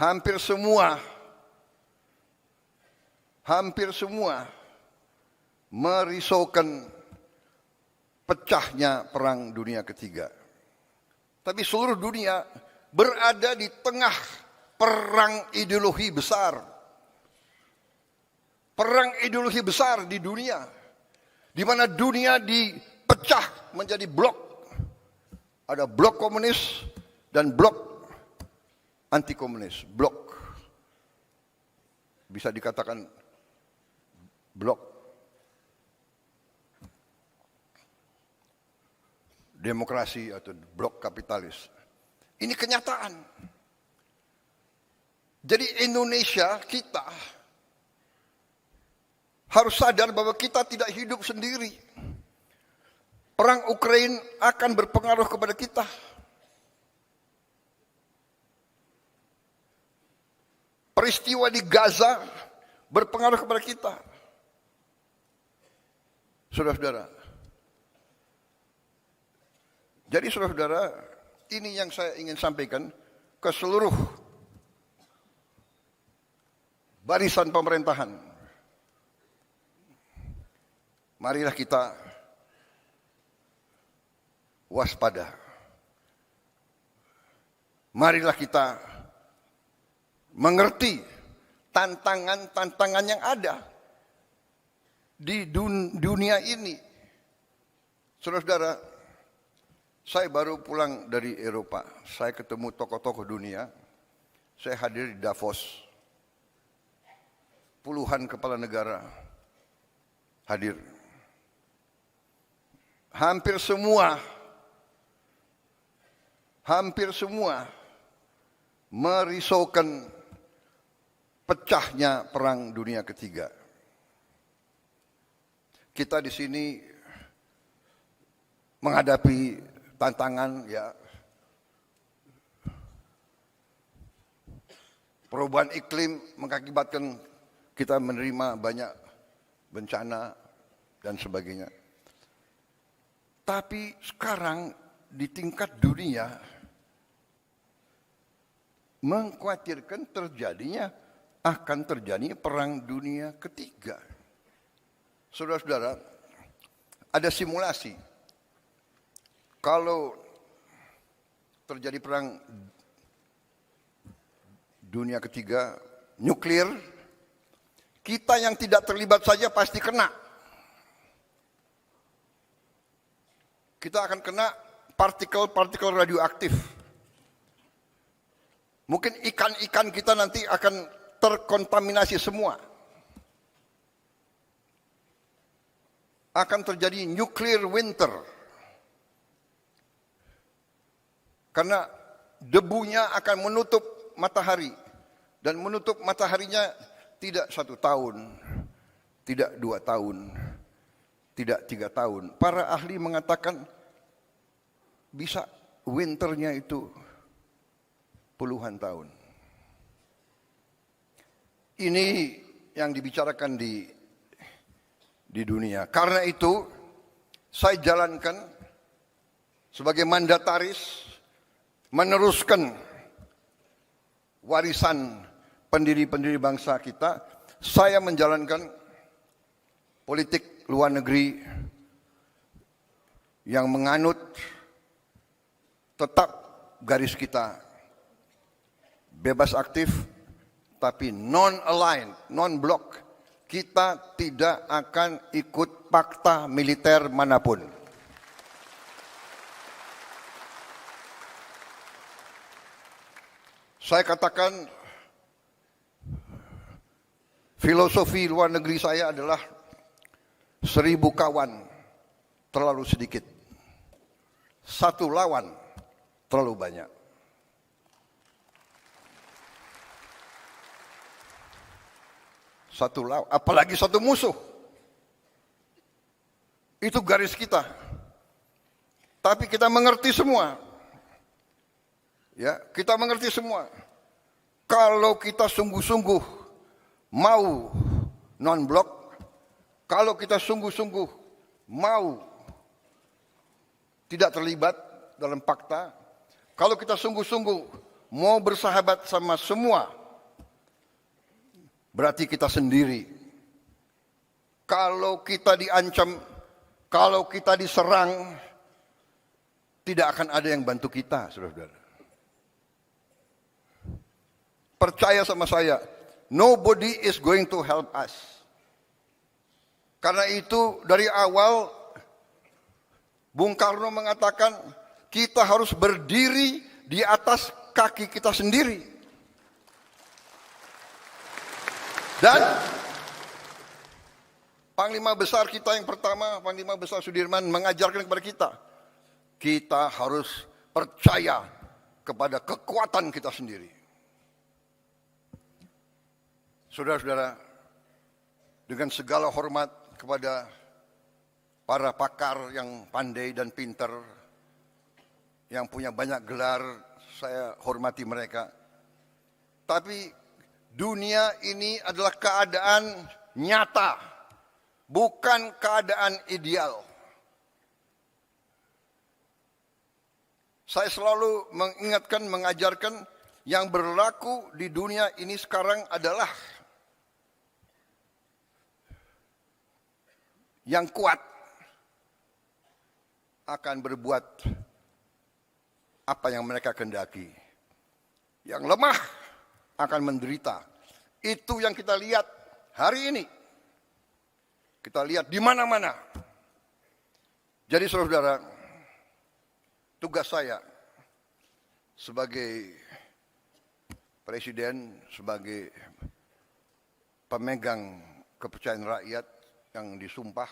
hampir semua merisaukan pecahnya Perang Dunia Ketiga. Tapi seluruh dunia berada di tengah perang ideologi besar. Perang ideologi besar di dunia, di mana dunia dipecah menjadi blok. Ada blok komunis dan blok anti komunis. Blok, bisa dikatakan blok demokrasi atau blok kapitalis. Ini kenyataan. Jadi Indonesia, kita harus sadar bahwa kita tidak hidup sendiri. Perang Ukraina akan berpengaruh kepada kita. Peristiwa di Gaza berpengaruh kepada kita. Saudara-saudara. Jadi saudara-saudara, ini yang saya ingin sampaikan ke seluruh barisan pemerintahan. Marilah kita waspada. Marilah kita mengerti tantangan-tantangan yang ada di dunia ini. Saudara-saudara, saya baru pulang dari Eropa. Saya ketemu tokoh-tokoh dunia. Saya hadir di Davos. Puluhan kepala negara hadir. Hampir semua merisaukan pecahnya Perang Dunia Ketiga. Kita di sini menghadapi tantangan, ya, perubahan iklim mengakibatkan kita menerima banyak bencana dan sebagainya. Tapi sekarang di tingkat dunia mengkhawatirkan akan terjadi Perang Dunia Ketiga. Saudara-saudara, ada simulasi. Kalau terjadi Perang Dunia Ketiga, nuklir, kita yang tidak terlibat saja pasti kena. Kita akan kena partikel-partikel radioaktif. Mungkin ikan-ikan kita nanti akan terkontaminasi semua. Akan terjadi nuclear winter. Karena debunya akan menutup matahari. Dan menutup mataharinya tidak 1 tahun, tidak 2 tahun, tidak 3 tahun. Para ahli mengatakan bisa winternya itu puluhan tahun. Ini yang dibicarakan di dunia. Karena itu saya jalankan sebagai mandataris meneruskan warisan pendiri-pendiri bangsa kita. Saya menjalankan politik luar negeri yang menganut tetap garis kita bebas aktif tapi non-aligned, non-block. Kita tidak akan ikut fakta militer manapun. Saya katakan filosofi luar negeri saya adalah 1000 kawan terlalu sedikit, 1 lawan terlalu banyak. Apalagi 1 musuh. Itu garis kita. Tapi kita mengerti semua. Ya, kita mengerti semua. Kalau kita sungguh-sungguh mau non-blok, kalau kita sungguh-sungguh mau tidak terlibat dalam fakta, kalau kita sungguh-sungguh mau bersahabat sama semua, berarti kita sendiri. Kalau kita diancam, kalau kita diserang, tidak akan ada yang bantu kita, saudara-saudara. Percaya sama saya, nobody is going to help us. Karena itu dari awal Bung Karno mengatakan kita harus berdiri di atas kaki kita sendiri. Dan Panglima Besar kita yang pertama, Panglima Besar Sudirman mengajarkan kepada kita harus percaya kepada kekuatan kita sendiri. Saudara-saudara, dengan segala hormat kepada para pakar yang pandai dan pintar, yang punya banyak gelar, saya hormati mereka. Tapi dunia ini adalah keadaan nyata, bukan keadaan ideal. Saya selalu mengingatkan, mengajarkan yang berlaku di dunia ini sekarang adalah yang kuat akan berbuat apa yang mereka kehendaki. Yang lemah akan menderita. Itu yang kita lihat hari ini. Kita lihat di mana-mana. Jadi saudara-saudara, tugas saya sebagai presiden, sebagai pemegang kepercayaan rakyat yang disumpah,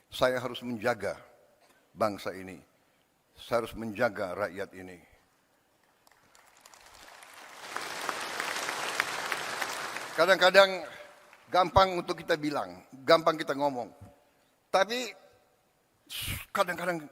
saya harus menjaga bangsa ini. Saya harus menjaga rakyat ini. Kadang-kadang gampang untuk kita bilang, gampang kita ngomong. Tapi kadang-kadang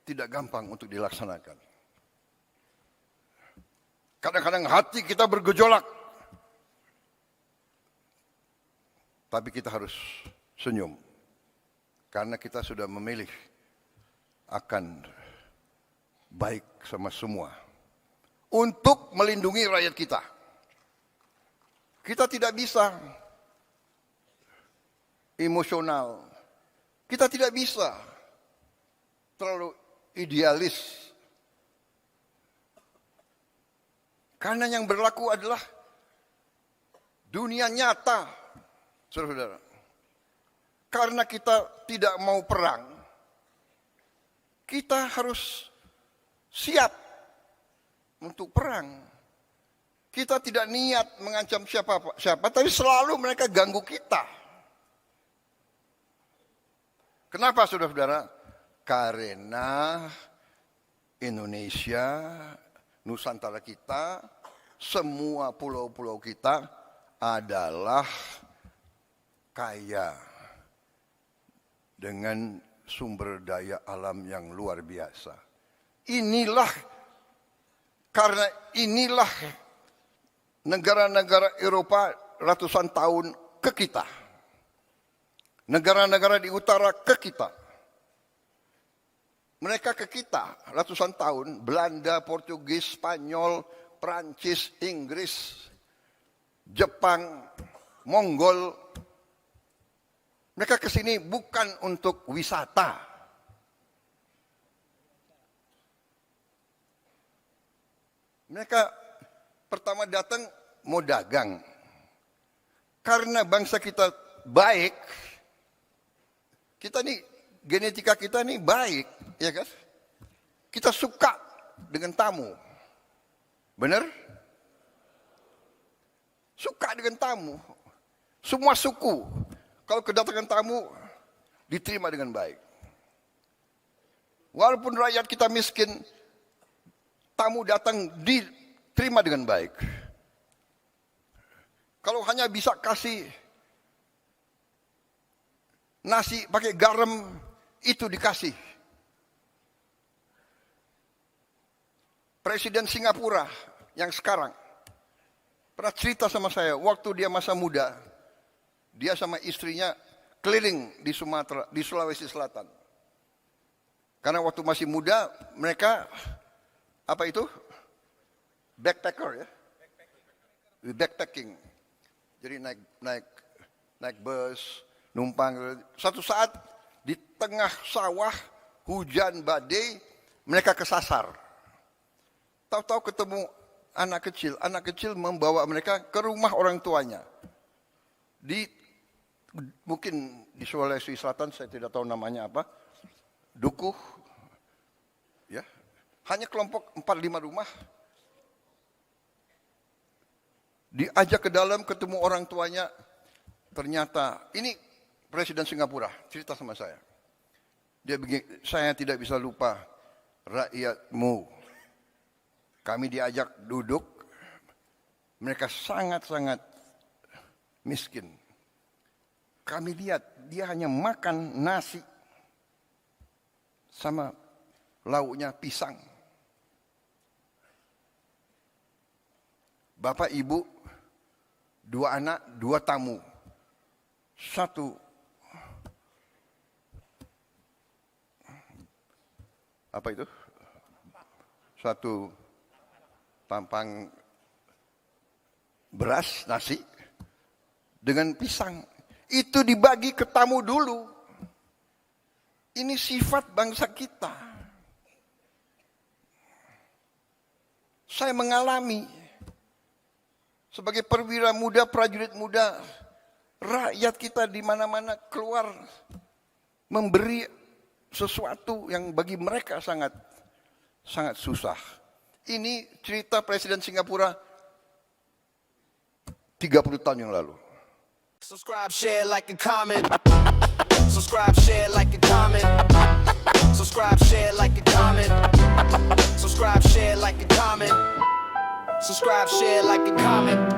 tidak gampang untuk dilaksanakan. Kadang-kadang hati kita bergejolak. Tapi kita harus senyum. Karena kita sudah memilih akan baik sama semua. Untuk melindungi rakyat kita. Kita tidak bisa emosional. Kita tidak bisa terlalu idealis. Karena yang berlaku adalah dunia nyata, saudara-saudara. Karena kita tidak mau perang, kita harus siap untuk perang. Kita tidak niat mengancam siapa, tapi selalu mereka ganggu kita. Kenapa saudara-saudara? Karena Indonesia, Nusantara kita, semua pulau-pulau kita adalah kaya dengan sumber daya alam yang luar biasa. Karena inilah negara-negara Eropa ratusan tahun ke kita. Negara-negara di utara ke kita. Mereka ke kita ratusan tahun, Belanda, Portugis, Spanyol, Prancis, Inggris, Jepang, Mongol. Mereka ke sini bukan untuk wisata. Mereka pertama datang mau dagang. Karena bangsa kita baik, kita nih genetika kita nih baik, ya kan? Kita suka dengan tamu. Benar? Suka dengan tamu. Semua suku, kalau kedatangan tamu, diterima dengan baik. Walaupun rakyat kita miskin, tamu datang diterima dengan baik. Kalau hanya bisa kasih nasi pakai garam, itu dikasih. Presiden Singapura yang sekarang pernah cerita sama saya, waktu dia masa muda, dia sama istrinya keliling di Sumatera, di Sulawesi Selatan. Karena waktu masih muda, mereka backpacker ya, backpacking. Jadi naik bus, numpang. Satu saat di tengah sawah hujan badai, mereka kesasar. Tahu-tahu ketemu anak kecil membawa mereka ke rumah orang tuanya. Mungkin di Sulawesi Selatan, saya tidak tahu namanya apa, Dukuh, ya, hanya kelompok 4-5 rumah. Diajak ke dalam, ketemu orang tuanya, ternyata ini Presiden Singapura cerita sama saya. Dia begini, saya tidak bisa lupa rakyatmu. Kami diajak duduk, mereka sangat-sangat miskin. Kami lihat dia hanya makan nasi sama lauknya pisang. Bapak, ibu, 2 anak, 2 tamu. Satu apa itu? Satu tampang beras, nasi dengan pisang. Itu dibagi ke tamu dulu. Ini sifat bangsa kita. Saya mengalami sebagai perwira muda, prajurit muda, rakyat kita di mana-mana keluar memberi sesuatu yang bagi mereka sangat susah. Ini cerita Presiden Singapura 30 tahun yang lalu. Subscribe, share, like, and comment. Subscribe, share, like, and comment. Subscribe, share, like, and comment. Subscribe, share, like, and comment. Subscribe, share, like, and comment.